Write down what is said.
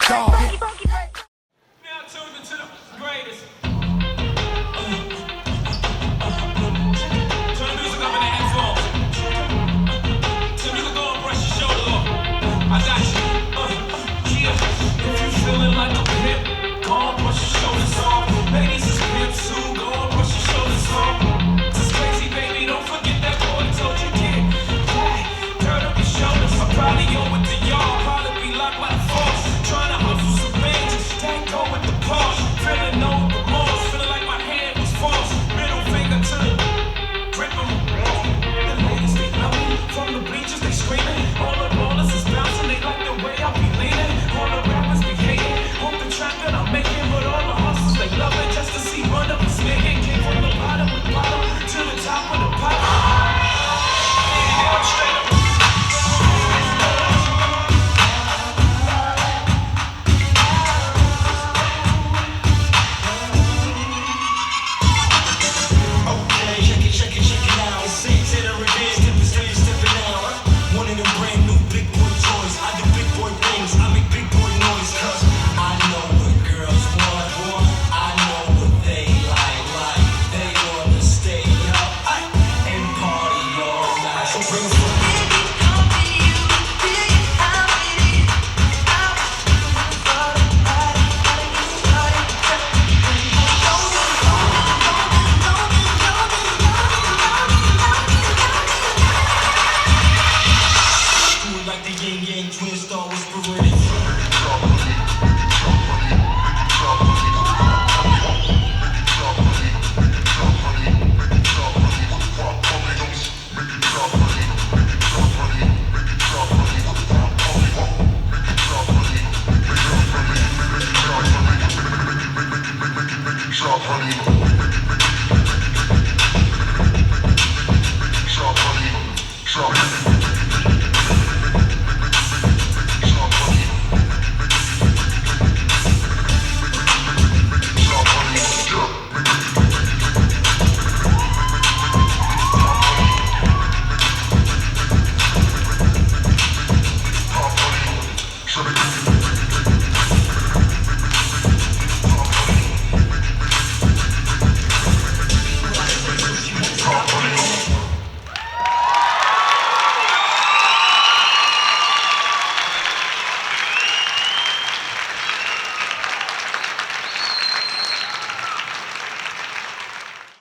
dog. Now tuned into the greatest. Turn the music up in the headphones. Turn the music on, brush your shoulder off. I got you. Yeah. If you feeling like a pimp, go on, brush your shoulders off. Ladies is pimps too, go on, brush your shoulders off. This is crazy, baby, don't forget that boy told you get. Turn up your shoulders. I'm probably on with the yard, probably be locked by the force. Trying to hustle some things, can't go with the Porsche. Feeling no remorse, feeling like my hand was forced. Middle finger to the grip 'em. The ladies, they love me. From the bleachers, they screaming. All the ballers is bouncing, they like the way I be leaning. All the rappers be hating, hope the track that I'm making. But all the hustlers, they love it just to see run up and sneaking. Came from the bottom to the top of the pop. Yeah, I'm straight up. Check it out. It's sick to the revenge, stepping out. One of them brand new big boy toys. I do big boy things, I make big boy noise. Cause I know what girls want. I know what they like. They wanna stay up and party all night. So bring